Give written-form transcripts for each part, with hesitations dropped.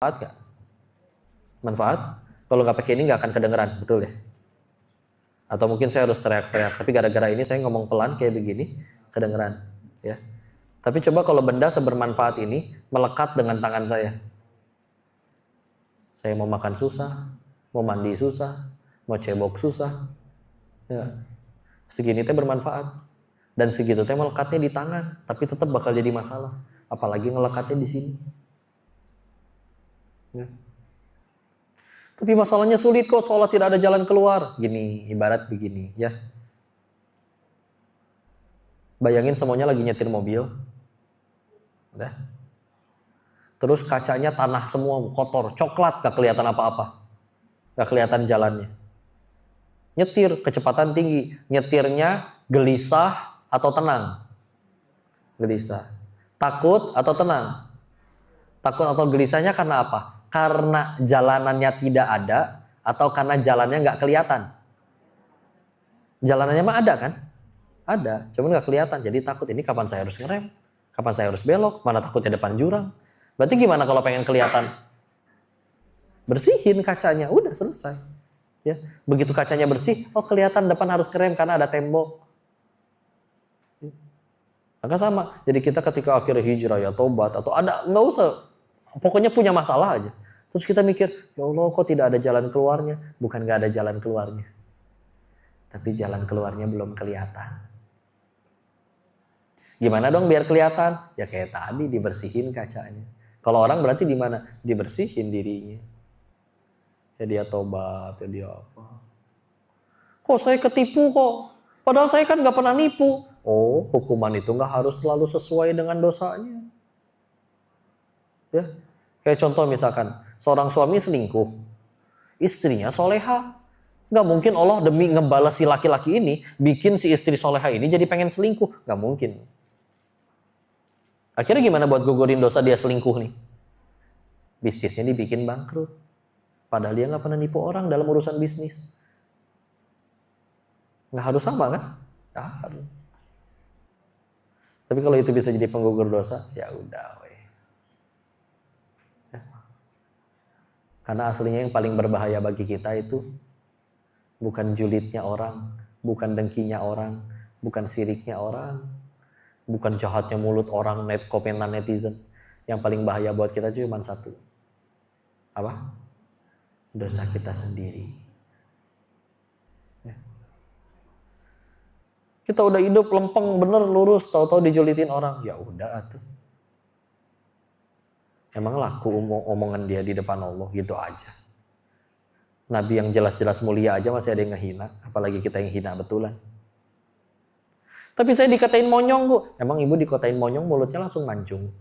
Manfaat nggak? Manfaat? Kalau nggak pakai ini nggak akan kedengeran, betul ya? Atau mungkin saya harus teriak-teriak, tapi gara-gara ini saya ngomong pelan kayak begini, kedengeran, ya. Tapi coba kalau benda sebermanfaat ini melekat dengan tangan saya. Saya mau makan susah, mau mandi susah, mau cebok susah, ya. Segini teh bermanfaat, dan segitu teh melekatnya di tangan, tapi tetap bakal jadi masalah, apalagi ngelekatnya di sini. Ya. Tapi masalahnya sulit kok, seolah tidak ada jalan keluar. Gini, ibarat begini, ya. Bayangin semuanya lagi nyetir mobil, udah. Terus kacanya tanah semua, kotor, coklat, gak kelihatan apa-apa, gak kelihatan jalannya. Nyetir kecepatan tinggi, nyetirnya gelisah atau tenang? Gelisah. Takut atau tenang? Takut atau gelisahnya karena apa? Karena jalanannya tidak ada atau karena jalannya nggak kelihatan? Jalanannya mah ada kan? Ada, cuman nggak kelihatan. Jadi takut, ini kapan saya harus ngerem? Kapan saya harus belok? Mana takutnya depan jurang? Berarti gimana kalau pengen kelihatan? Bersihin kacanya, udah selesai. Ya, begitu kacanya bersih, oh kelihatan depan harus ngerem karena ada tembok. Maka sama. Jadi kita ketika akhirnya hijrah ya tobat atau ada, nggak usah. Pokoknya punya masalah aja. Terus kita mikir, ya Allah kok tidak ada jalan keluarnya? Bukan gak ada jalan keluarnya. Tapi jalan keluarnya belum kelihatan. Gimana dong biar kelihatan? Ya kayak tadi, dibersihin kacanya. Kalau orang berarti di mana? Dibersihin dirinya. Ya dia tobat, ya dia apa. Kok saya ketipu kok? Padahal saya kan gak pernah nipu. Oh, hukuman itu gak harus selalu sesuai dengan dosanya. Ya, kayak contoh misalkan seorang suami selingkuh, istrinya soleha, nggak mungkin Allah demi ngebalas si laki-laki ini bikin si istri soleha ini jadi pengen selingkuh, nggak mungkin. Akhirnya gimana buat gugurin dosa dia selingkuh nih? Bisnisnya dibikin bangkrut, padahal dia nggak pernah nipu orang dalam urusan bisnis. Nggak harus sama kan? Nggak harus. Tapi kalau itu bisa jadi penggugur dosa, ya udah. Karena aslinya yang paling berbahaya bagi kita itu bukan julidnya orang, bukan dengkinya orang, bukan siriknya orang, bukan jahatnya mulut orang, komenan netizen. Yang paling bahaya buat kita cuma satu. Apa? Dosa kita sendiri. Ya. Kita udah hidup lempeng bener lurus, tahu-tahu dijulidin orang, ya udah atuh. Emang laku omongan dia di depan Allah gitu aja. Nabi yang jelas-jelas mulia aja masih ada yang ngehina, apalagi kita yang hina betulan. Tapi saya dikatain monyong, Bu. Emang ibu dikatain monyong mulutnya langsung mancung?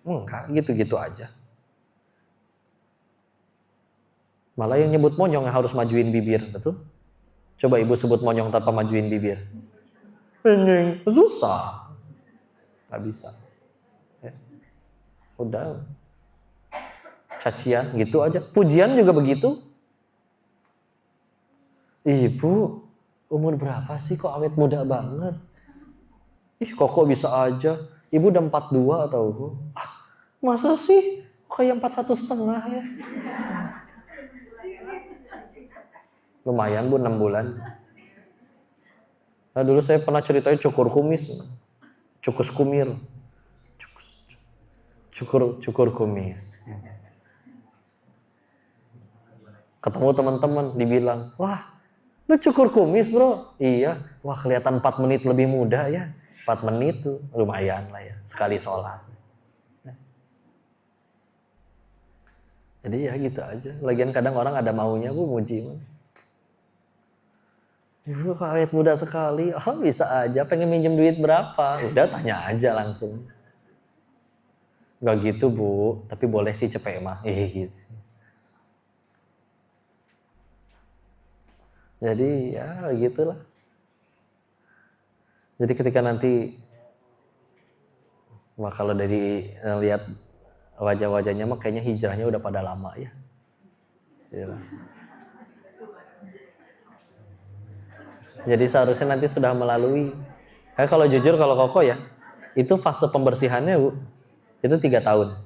Enggak, gitu-gitu aja. Malah yang nyebut monyong yang harus majuin bibir, betul? Coba ibu sebut monyong tanpa majuin bibir. Ini susah. Nggak bisa. Udah cacian gitu aja, pujian juga begitu. Ibu umur berapa sih kok awet muda banget? Ih kok bisa aja, ibu udah 42 atau masa sih kayak 41,5 ya? Lumayan Bu, 6 bulan. Nah dulu saya pernah ceritain cukur kumis, cukus kumir, cukur kumis. Ketemu teman-teman dibilang, wah lu cukur kumis bro? Iya. Wah kelihatan 4 menit lebih muda ya. 4 menit tuh lumayan lah ya, sekali sholat. Jadi ya gitu aja. Lagian kadang orang ada maunya Bu, muji. Ibu kok awet muda sekali. Oh bisa aja, pengen minjem duit berapa? Udah tanya aja langsung. Gak gitu Bu, tapi boleh sih cepet mah. Gitu. Jadi ya gitulah. Jadi ketika nanti, wah kalau dari lihat wajah-wajahnya mah kayaknya hijrahnya udah pada lama ya. Jadi seharusnya nanti sudah melalui. Kalau jujur kalau Koko ya, itu fase pembersihannya Bu, itu 3 tahun.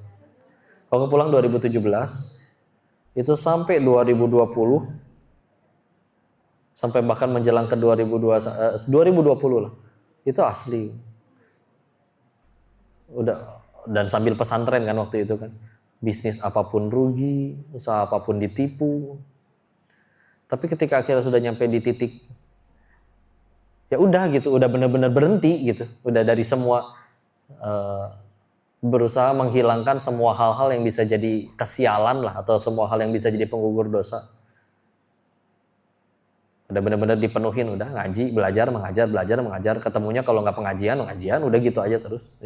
Aku pulang 2017, itu sampai 2020, sampai bahkan menjelang ke 2020 lah. Itu asli. Udah, dan sambil pesantren kan waktu itu kan. Bisnis apapun rugi, usaha apapun ditipu. Tapi ketika akhirnya sudah nyampe di titik, ya udah gitu, udah benar-benar berhenti gitu. Udah dari semua berusaha menghilangkan semua hal-hal yang bisa jadi kesialan lah, atau semua hal yang bisa jadi penggugur dosa. Udah benar-benar dipenuhin, udah ngaji, belajar, mengajar, ketemunya kalau nggak pengajian, udah gitu aja terus.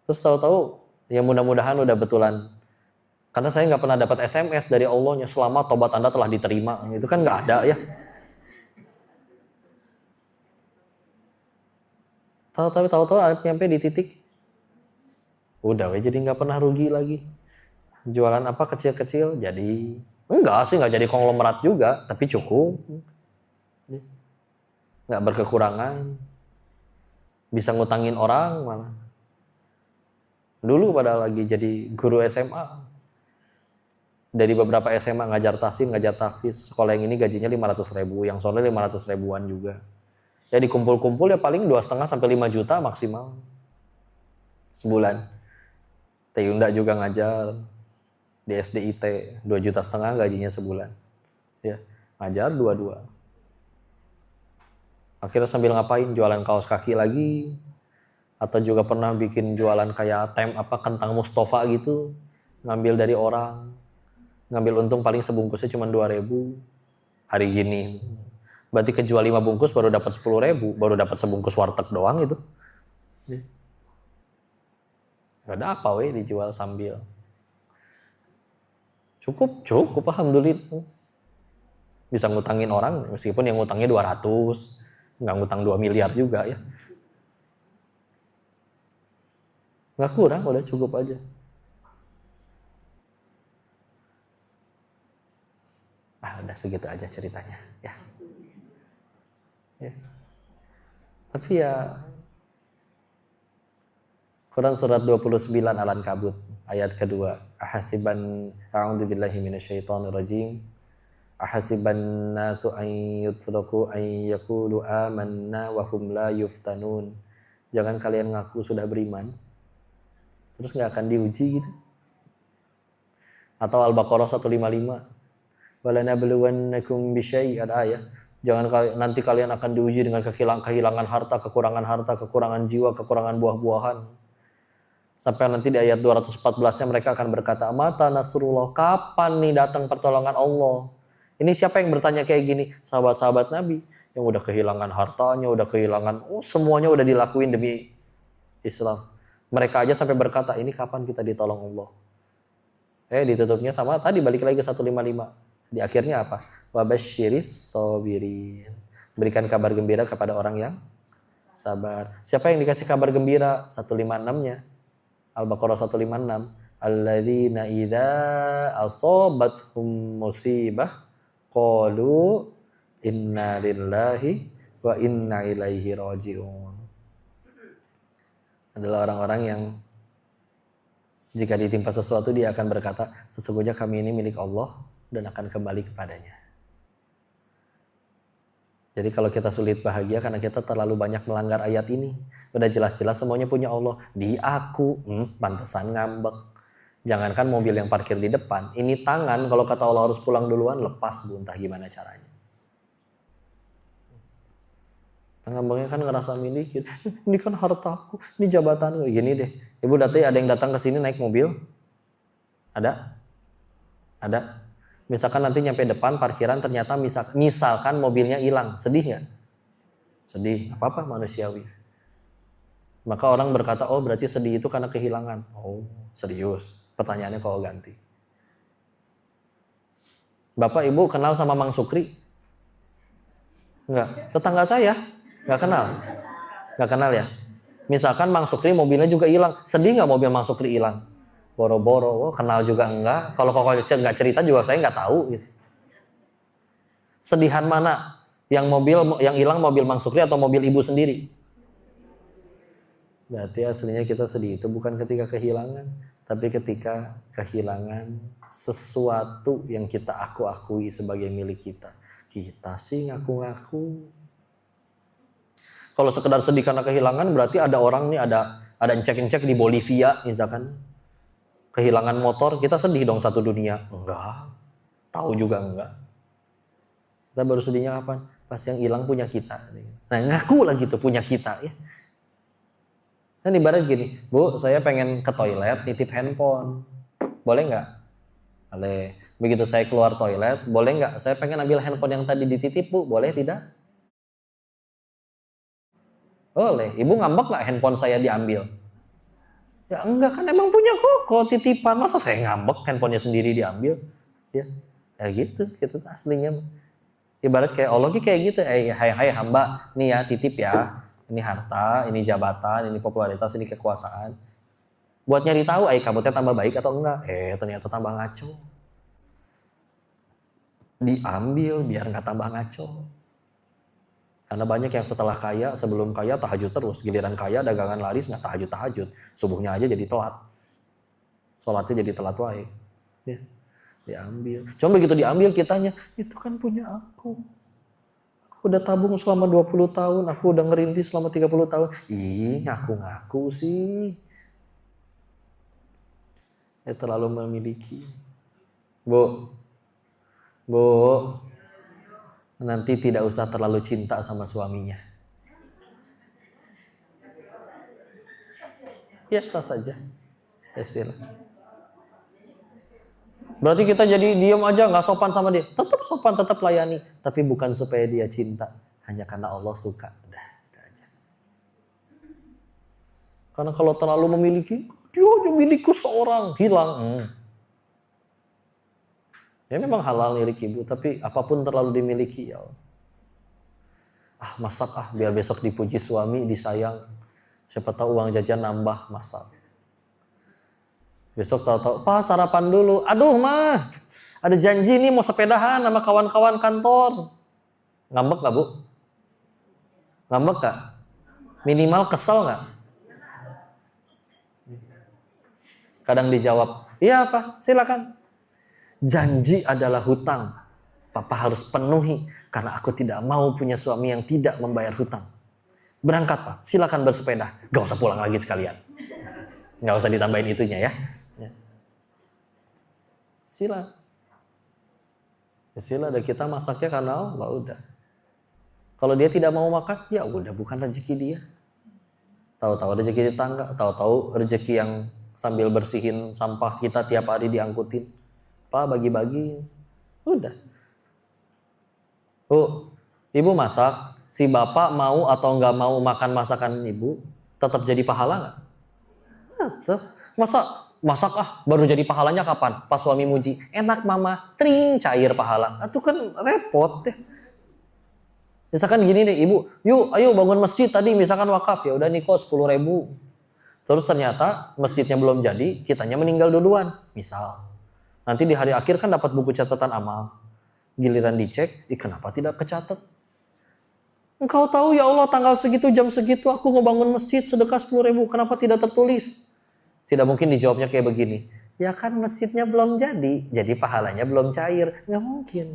Terus tahu-tahu, ya mudah-mudahan udah betulan. Karena saya nggak pernah dapat SMS dari Allahnya, selamat tobat Anda telah diterima. Itu kan nggak ada ya. Tahu-tahu nyampe di titik, udah jadi nggak pernah rugi lagi. Jualan apa kecil-kecil jadi, enggak sih, nggak jadi konglomerat juga, tapi cukup, nggak berkekurangan, bisa ngutangin orang malah. Dulu pada lagi jadi guru SMA, dari beberapa SMA ngajar tasin, ngajar tahfiz, sekolah yang ini gajinya 500.000, yang soalnya 500 ribuan juga. Ya dikumpul-kumpul ya paling 2,5 sampai 5 juta maksimal sebulan. Teyunda juga ngajar di SDIT 2,5 juta gajinya sebulan. Ya, ngajar 2. Akhirnya sambil ngapain? Jualan kaos kaki lagi, atau juga pernah bikin jualan kayak kentang Mustafa gitu, ngambil dari orang, ngambil untung paling sebungkusnya cuma 2.000 hari gini. Berarti kejual 5 bungkus baru dapat 10.000, baru dapat sebungkus warteg doang itu. Gak ada apa dijual sambil. Cukup alhamdulillah. Bisa ngutangin orang, meskipun yang ngutangnya 200, nggak ngutang 2 miliar juga ya. Nggak kurang, udah cukup aja. Udah segitu aja ceritanya ya. Tapi ya, Quran surat 29 Al-Ankabut ayat kedua, ahasiban a'udzubillahi minasyaitonirrajim, ahasiban nasu an yutraku an yaqulu amanna wa hum la yuftanun. Jangan kalian ngaku sudah beriman terus nggak akan diuji gitu. Atau Al-Baqarah 155, walanabluwannakum bisyai', ada ayat, jangan nanti kalian akan diuji dengan kehilangan harta, kekurangan jiwa, kekurangan buah-buahan. Sampai nanti di ayat 214-nya mereka akan berkata, mata nasrullah, kapan nih datang pertolongan Allah? Ini siapa yang bertanya kayak gini? Sahabat-sahabat Nabi yang udah kehilangan hartanya, udah kehilangan, semuanya udah dilakuin demi Islam. Mereka aja sampai berkata, ini kapan kita ditolong Allah? Ditutupnya sama tadi, balik lagi ke 155. Di akhirnya apa? Wabasyiris sabirin. Berikan kabar gembira kepada orang yang sabar. Siapa yang dikasih kabar gembira? 156-nya. Al-Baqarah 156. Alladzina idza asabathum musibah qalu inna lillahi wa inna ilaihi raji'un. Adalah orang-orang yang jika ditimpa sesuatu dia akan berkata, sesungguhnya kami ini milik Allah dan akan kembali kepadanya. Jadi kalau kita sulit bahagia karena kita terlalu banyak melanggar ayat ini, udah jelas-jelas semuanya punya Allah. Di aku, pantesan ngambek. Jangankan mobil yang parkir di depan, ini tangan kalau kata Allah harus pulang duluan, lepas bu, entah gimana caranya. Ngambeknya kan ngerasa milikin, ini kan hartaku, ini jabatanku, gini deh. Ibu ada yang datang ke sini naik mobil? Ada? Misalkan nanti nyampe depan parkiran ternyata misalkan mobilnya hilang, sedih nggak? Sedih, apa-apa manusiawi. Maka orang berkata, oh berarti sedih itu karena kehilangan. Oh serius, pertanyaannya kalau ganti. Bapak ibu kenal sama Mang Sukri? Enggak, tetangga saya. Enggak kenal ya. Misalkan Mang Sukri mobilnya juga hilang, sedih nggak mobil Mang Sukri hilang? Boro-boro, kenal juga enggak. Kalau nggak cerita juga saya nggak tahu. Gitu. Sedihan mana? Yang hilang mobil Mang Sukri atau mobil ibu sendiri? Berarti aslinya kita sedih itu bukan ketika kehilangan, Tapi ketika kehilangan sesuatu yang kita akui sebagai milik kita, kita sih ngaku-ngaku. Kalau sekedar sedih karena kehilangan, berarti ada orang nih, ada encek-encek di Bolivia misalkan, kehilangan motor, kita sedih dong satu dunia. Enggak, tahu juga enggak. Kita baru sedihnya kapan? Pas yang hilang punya kita. Nah, ngaku lagi tuh punya kita ya. Kan ibarat gini, Bu, saya pengen ke toilet, nitip handphone. Boleh nggak? Boleh. Begitu saya keluar toilet, boleh nggak? Saya pengen ambil handphone yang tadi dititip, Bu. Boleh tidak? Boleh. Ibu ngambek nggak handphone saya diambil? Ya enggak, kan emang punya kok titipan. Masa saya ngambek handphonenya sendiri diambil? Ya gitu aslinya. Ibarat kayak Allah kayak gitu. Hai hamba, nih ya titip ya. Ini harta, ini jabatan, ini popularitas, ini kekuasaan. Buat nyari tahu, kamu tambah baik atau enggak? Ternyata tambah ngaco. Diambil biar nggak tambah ngaco. Karena banyak yang setelah kaya, sebelum kaya tahajud terus. Giliran kaya, dagangan laris, nggak tahajud. Subuhnya aja jadi telat. Sholatnya jadi telat wae. Ya, diambil. Cuma begitu diambil kitanya, itu kan punya aku. Aku udah tabung selama 20 tahun, aku udah ngerintis selama 30 tahun. Ih, ngaku-ngaku sih. Ya terlalu memiliki. Bu, nanti tidak usah terlalu cinta sama suaminya. Biasa saja. Berarti kita jadi diam aja, nggak sopan sama dia. Tetap sopan, tetap layani. Tapi bukan supaya dia cinta. Hanya karena Allah suka. Udah, itu aja. Karena kalau terlalu memiliki, dia milikku seorang, hilang. Ya memang halal milik ibu, tapi apapun terlalu dimiliki ya Allah. Masak biar besok dipuji suami, disayang. Siapa tahu uang jajan nambah, masak. Besok tahu-tahu, Pak sarapan dulu. Aduh mah, ada janji nih mau sepedahan sama kawan-kawan kantor. Ngambek gak Bu? Ngambek gak? Minimal kesel gak? Kadang dijawab, iya Pak, silakan. Janji adalah hutang. Papa harus penuhi karena aku tidak mau punya suami yang tidak membayar hutang. Berangkat Pak, silakan bersepeda. Gak usah pulang lagi sekalian. Gak usah ditambahin itunya ya. Sila. Dan kita masaknya karena Allah udah. Kalau dia tidak mau makan, ya udah bukan rezeki dia. Tahu-tahu rezeki tetangga, tahu-tahu rezeki yang sambil bersihin sampah kita tiap hari diangkutin. Pak bagi-bagi, udah. Bu, ibu masak, si bapak mau atau nggak mau makan masakan ibu, tetap jadi pahala nggak? Tetap. Masak baru jadi pahalanya kapan? Pas suami muji, enak mama, tring, cair pahala. Itu kan repot deh. Misalkan gini deh, ibu, yuk ayo bangun masjid tadi, misalkan wakaf, ya udah nih kok 10.000. Terus ternyata masjidnya belum jadi, kitanya meninggal duluan, misal. Nanti di hari akhir kan dapat buku catatan amal. Giliran dicek, kenapa tidak kecatat? Engkau tahu ya Allah tanggal segitu, jam segitu aku ngebangun masjid sedekah 10.000, kenapa tidak tertulis? Tidak mungkin dijawabnya kayak begini. Ya kan masjidnya belum jadi pahalanya belum cair. Nggak mungkin.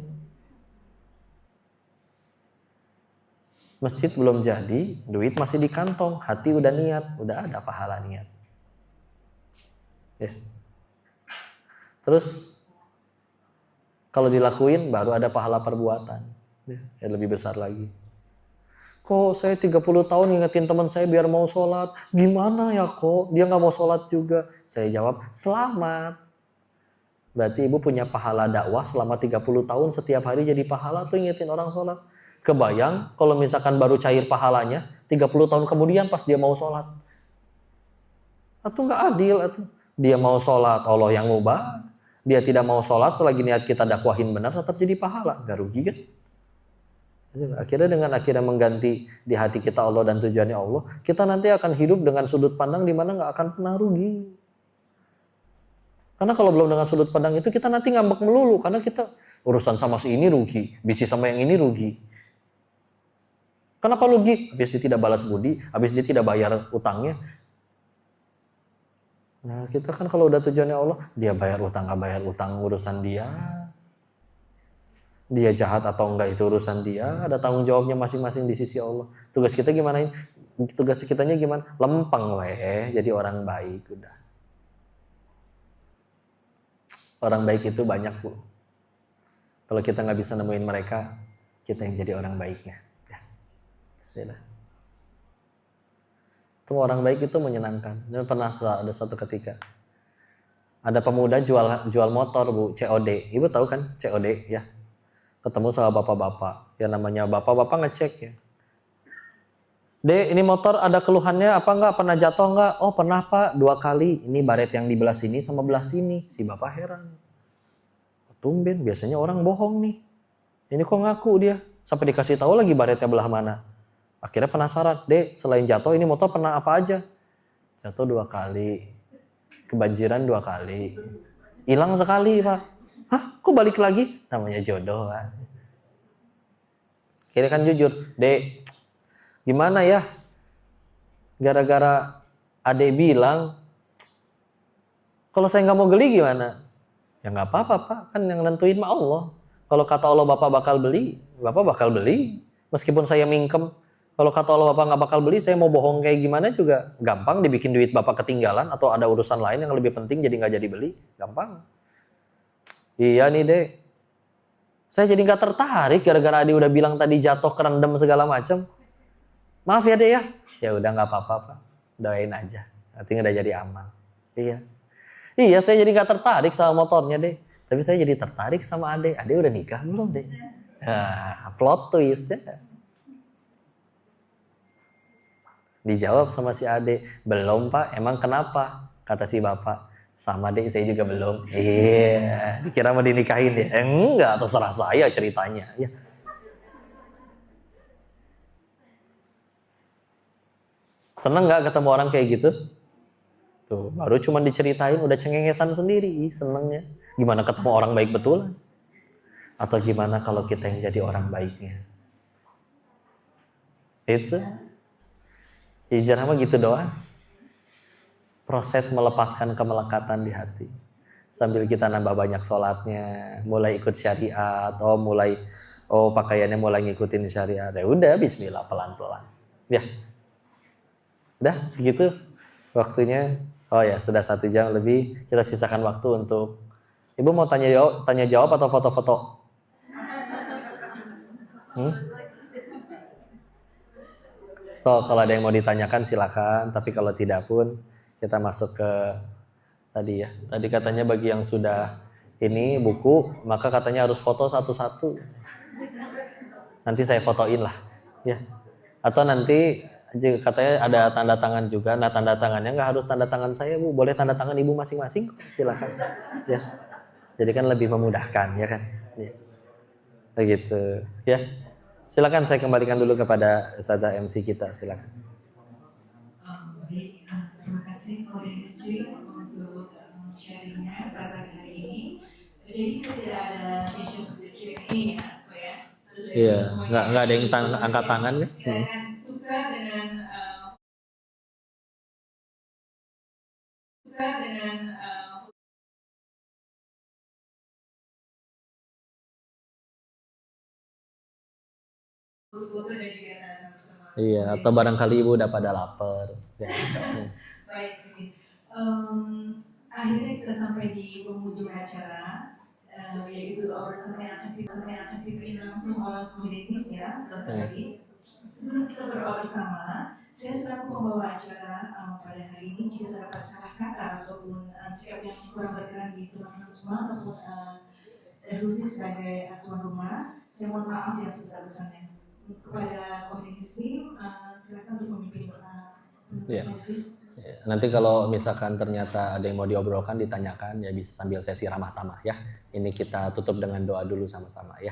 Masjid belum jadi, duit masih di kantong, hati udah niat, udah ada pahala niat. Ya. Terus kalau dilakuin baru ada pahala perbuatan. Ya, lebih besar lagi. Kok saya 30 tahun ngingetin teman saya biar mau sholat. Gimana ya kok? Dia nggak mau sholat juga. Saya jawab, selamat. Berarti ibu punya pahala dakwah selama 30 tahun setiap hari jadi pahala tuh ngingetin orang sholat. Kebayang kalau misalkan baru cair pahalanya 30 tahun kemudian pas dia mau sholat. Atau nggak adil. Dia mau sholat, Allah yang ngubah. Dia tidak mau sholat selagi niat kita dakwahin benar tetap jadi pahala. Nggak rugi kan? Akhirnya dengan mengganti di hati kita Allah dan tujuannya Allah, kita nanti akan hidup dengan sudut pandang di mana nggak akan pernah rugi. Karena kalau belum dengan sudut pandang itu kita nanti ngambek melulu karena kita urusan sama si ini rugi, bisnis sama yang ini rugi. Kenapa rugi? Habis dia tidak balas budi, habis dia tidak bayar utangnya. Nah, kita kan kalau udah tujuannya Allah, dia bayar utang nggak bayar utang urusan dia. Dia jahat atau enggak itu urusan dia, ada tanggung jawabnya masing-masing di sisi Allah. Tugas kita gimana? Tugas kitanya gimana? Lempeng weh, jadi orang baik udah. Orang baik itu banyak, Bu. Kalau kita nggak bisa nemuin mereka, kita yang jadi orang baiknya. Ya. Bismillah. Itu orang baik itu menyenangkan. Dan pernah ada satu ketika ada pemuda jual motor, Bu, COD. Ibu tahu kan COD ya? Ketemu sama bapak-bapak. Ya namanya bapak-bapak ngecek ya. Dek, ini motor ada keluhannya apa enggak? Pernah jatuh enggak? Oh, pernah, Pak, 2 kali. Ini baret yang di belah sini sama belah sini. Si bapak heran. Tumben, biasanya orang bohong nih. Ini kok ngaku dia? Sampai dikasih tahu lagi baretnya belah mana. Akhirnya penasaran. Dek, selain jatuh ini motor pernah apa aja? Jatuh 2 kali. Kebanjiran 2 kali. Hilang sekali, Pak. Hah? Kok balik lagi? Namanya jodoh, Pak. Akhirnya kan jujur. Dek, gimana ya? Gara-gara adek bilang, kalau saya nggak mau geli gimana? Ya nggak apa-apa, Pak. Kan yang nentuin mah Allah. Kalau kata Allah Bapak bakal beli, Bapak bakal beli. Meskipun saya mingkem. Kalau kata Allah Bapak nggak bakal beli, saya mau bohong kayak gimana juga gampang. Dibikin duit Bapak ketinggalan atau ada urusan lain yang lebih penting jadi nggak jadi beli. Gampang. Iya nih, Dek. Saya jadi nggak tertarik gara-gara Adi udah bilang tadi jatuh kerendam segala macam. Maaf ya, Dek ya. Ya udah nggak apa-apa, Pak. Doain aja. Nanti udah jadi aman. Iya. Iya, saya jadi nggak tertarik sama motornya, Dek. Tapi saya jadi tertarik sama Ade. Ade udah nikah belum, Dek? Nah, plot twist ya. Dijawab sama si Ade, belum, Pak. Emang kenapa? Kata si bapak, sama, Dek, saya juga belum. Iya, dikira mau dinikahin ya? Enggak, terserah saya ceritanya. Ya. Seneng nggak ketemu orang kayak gitu? Tuh, baru cuma diceritain udah cengengesan sendiri, senengnya. Gimana ketemu orang baik betulan? Atau gimana kalau kita yang jadi orang baiknya? Itu hijrah mah gitu doang. Proses melepaskan kemelekatan di hati. Sambil kita nambah banyak sholatnya, mulai ikut syariat, pakaiannya mulai ngikutin syariat. Ya udah, bismillah pelan-pelan. Ya, udah segitu waktunya. Oh ya, sudah 1 jam lebih. Kita sisakan waktu untuk Ibu mau tanya jawab atau foto-foto? So, kalau ada yang mau ditanyakan silakan. Tapi kalau tidak pun kita masuk ke tadi ya. Tadi katanya bagi yang sudah ini buku, maka katanya harus foto satu-satu. Nanti saya fotoin lah, ya. Atau nanti katanya ada tanda tangan juga. Nah, tanda tangannya nggak harus tanda tangan saya, Bu. Boleh tanda tangan Ibu masing-masing, silakan. Ya. Jadi kan lebih memudahkan, ya kan? Ya. Begitu, ya. Silakan saya kembalikan dulu kepada Ustazah MC kita, silakan. Baik, terima kasih Korea Sri untuk sharingnya pada hari ini. Jadi kita tidak ada session Q&A ya, Pak ya. Iya, nggak ada yang angkat tangan kan? Kita akan tukar dengan foto dan juga tanda bersama. Iya, atau barangkali Ibu udah pada lapar. Ya. Baik, akhirnya kita sampai di penghujung acara, yaitu doa bersama yang akan dipimpin langsung oleh komoditis ya sebentar lagi. Sebelum kita berdoa bersama, saya selaku pembawa acara pada hari ini jika terdapat salah kata ataupun sikap yang kurang berkenan di teman-teman semua ataupun khusus sebagai tuan rumah, saya mohon maaf yang sebesar-besarnya. Kepada komodisi, silakan untuk memimpin doa penutup majelis. Nanti kalau misalkan ternyata ada yang mau diobrolkan, ditanyakan, ya bisa sambil sesi ramah tamah ya. Ini kita tutup dengan doa dulu sama-sama ya.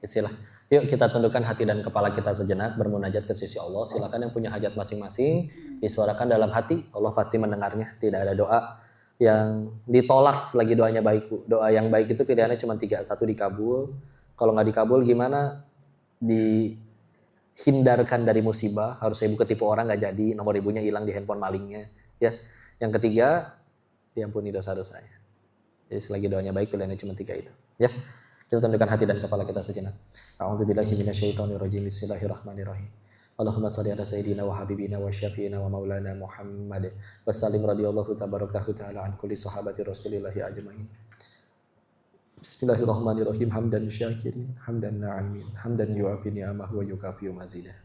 Istilah. Yuk kita tundukkan hati dan kepala kita sejenak, bermunajat ke sisi Allah. Silakan yang punya hajat masing-masing disuarakan dalam hati. Allah pasti mendengarnya. Tidak ada doa yang ditolak selagi doanya baik, Bu. Doa yang baik itu pilihannya cuma 3. 1 dikabul. Kalau nggak dikabul gimana? Dihindarkan dari musibah. Harusnya Ibu ketipu orang nggak jadi, nomor ibunya hilang di handphone malingnya. Ya. Yang ketiga, diampuni dosa-dosanya. Jadi selagi doanya baik, pilihannya cuma 3 itu. Ya, kita tundukkan hati dan kepala kita sejenak. A'udzubillahi minasyaitonirrajim. Bismillahirrahmanirrahim. Allahumma shalli ala sayyidina wa habibina wa syafiina wa maulana Muhammad wa sallim radhiyallahu tabarakahu ta'ala an kulli sahabati rasulillahi ajmain. Bismillahirrahmanirrahim. Hamdan syakirin, hamdan na'imin, hamdan yuafi ni'amahu wa yukafi'u mazidah.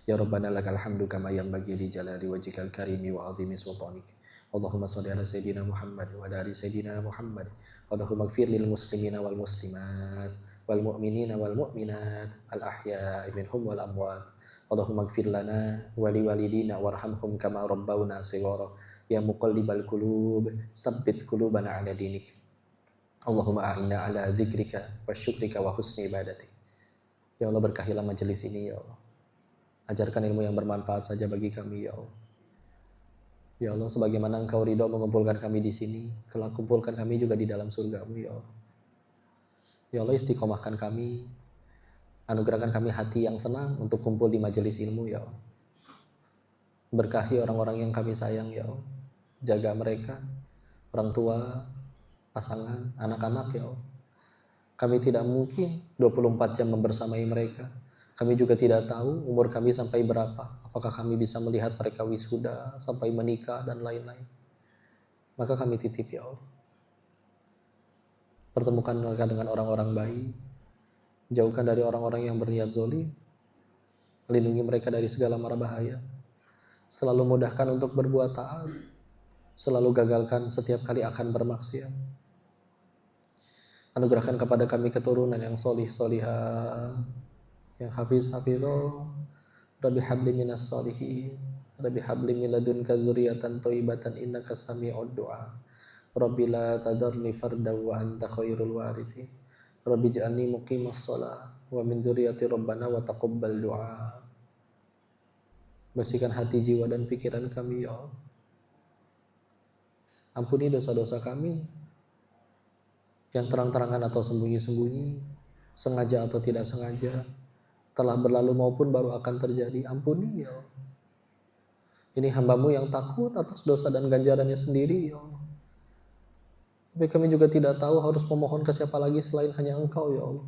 Ya Rabbana lakal hamdu kama yanbaghi li jalali wajhikal karimi wa 'azimi sultanik. Allahumma shalli ala sayyidina Muhammad wa ala ali sayyidina Muhammad. Allahumma ighfir lil muslimina wal muslimat wal mu'minina wal mu'minat al ahya'i minhum wal amwat. Allahumma ighfir lana wa li walidina warhamhum kama rabbawna shighara. Ya muqallibal qulub, tsabbit qulubana ala dinik. Allahumma a'inna ala dzikrika wa syukrika wa husni ibadatik. Ya Allah, berkahilah majelis ini ya Allah. Ajarkan ilmu yang bermanfaat saja bagi kami ya Allah. Ya Allah, sebagaimana Engkau ridho mengumpulkan kami di sini, kelak kumpulkan kami juga di dalam surga-Mu ya Allah. Ya Allah, istiqomahkan kami, anugerahkan kami hati yang senang untuk kumpul di majelis ilmu ya Allah. Berkahi orang-orang yang kami sayang ya Allah. Jaga mereka, orang tua, pasangan, anak-anak ya Allah. Kami tidak mungkin 24 jam membersamai mereka. Kami juga tidak tahu umur kami sampai berapa. Apakah kami bisa melihat mereka wisuda, sampai menikah, dan lain-lain. Maka kami titip ya Allah. Pertemukan mereka dengan orang-orang baik. Jauhkan dari orang-orang yang berniat zalim. Lindungi mereka dari segala mara bahaya. Selalu mudahkan untuk berbuat taat. Selalu gagalkan setiap kali akan bermaksiat. Anugerahkan kepada kami keturunan yang solih-solihah, yang hafiz-hafizah. Rabbi habli minas solihin, Rabbi habli min ladunka dzurriyyatan thayyibatan innaka sami'ud du'a. Rabbi la tadarni fardan wa anta khairul warithin. Rabbi ij'alni muqimas shalah wa min dzurriyyati rabbana wa taqabbal du'a. Bersihkan hati, jiwa dan pikiran kami ya Allah. Ampuni dosa-dosa kami yang terang-terangan atau sembunyi-sembunyi, sengaja atau tidak sengaja, telah berlalu maupun baru akan terjadi. Ampuni ya Allah. Ini hamba-Mu yang takut atas dosa dan ganjarannya sendiri ya Allah. Tapi kami juga tidak tahu harus memohon ke siapa lagi selain hanya Engkau ya Allah.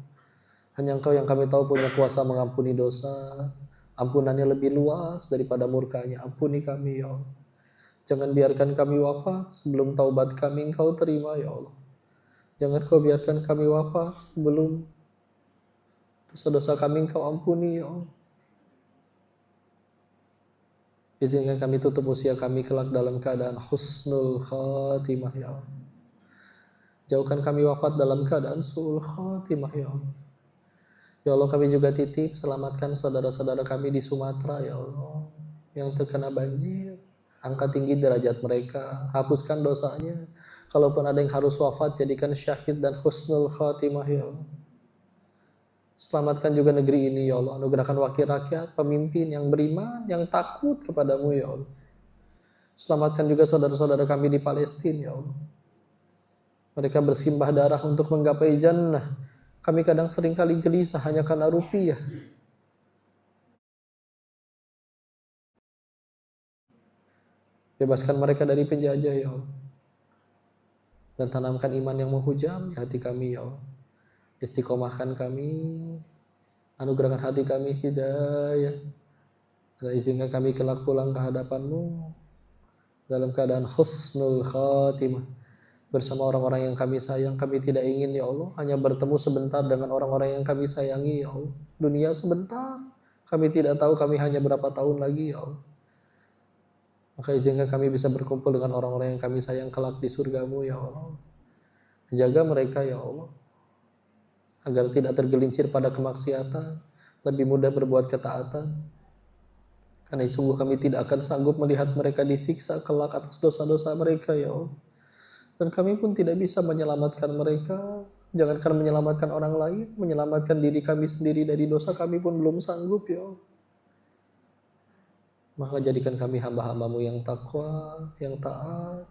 Hanya Engkau yang kami tahu punya kuasa mengampuni dosa. Ampunannya lebih luas daripada murkanya. Ampuni kami ya Allah. Jangan biarkan kami wafat sebelum taubat kami Engkau terima ya Allah. Jangan Kau biarkan kami wafat sebelum dosa-dosa kami Engkau ampuni ya Allah. Izinkan kami tutup usia kami kelak dalam keadaan husnul khatimah ya Allah. Jauhkan kami wafat dalam keadaan su'ul khatimah ya Allah. Ya Allah, kami juga titip selamatkan saudara-saudara kami di Sumatera ya Allah, yang terkena banjir. Angkat tinggi derajat mereka, hapuskan dosanya. Kalaupun ada yang harus wafat, jadikan syahid dan husnul khatimah ya Allah. Selamatkan juga negeri ini ya Allah. Anugerahkan wakil rakyat, pemimpin yang beriman, yang takut kepadamu ya Allah. Selamatkan juga saudara-saudara kami di Palestina ya Allah. Mereka bersimbah darah untuk menggapai jannah. Kami kadang seringkali gelisah hanya karena rupiah. Bebaskan mereka dari penjajah ya Allah. Dan tanamkan iman yang menghujam di hati kami ya Allah. Istiqomahkan kami, anugerahkan hati kami hidayah, dan izinkan kami kelak pulang ke hadapan-Mu dalam keadaan husnul khatimah bersama orang-orang yang kami sayang. Kami tidak ingin ya Allah hanya bertemu sebentar dengan orang-orang yang kami sayangi ya Allah. Dunia sebentar, kami tidak tahu kami hanya berapa tahun lagi ya Allah. Maka izinkan kami bisa berkumpul dengan orang-orang yang kami sayang kelak di surga-Mu ya Allah. Jaga mereka ya Allah, agar tidak tergelincir pada kemaksiatan, lebih mudah berbuat ketaatan. Karena sungguh kami tidak akan sanggup melihat mereka disiksa kelak atas dosa-dosa mereka ya Allah. Dan kami pun tidak bisa menyelamatkan mereka. Jangankan menyelamatkan orang lain, menyelamatkan diri kami sendiri dari dosa kami pun belum sanggup ya Allah. Maka jadikan kami hamba-hamba-Mu yang takwa, yang taat,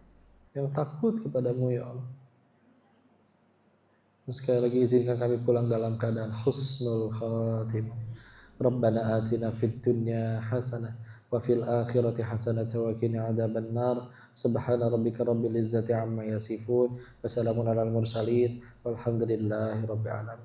yang takut kepadamu ya Allah. Sekali lagi izinkan kami pulang dalam keadaan husnul khatimah. Rabbana atina fid dunya hasanah wa fil akhirati hasanatan wa qina adzabannar. Subhana rabbika rabbil izzati amma yasifun wa salamun alal mursalin walhamdulillahi rabbil alamin.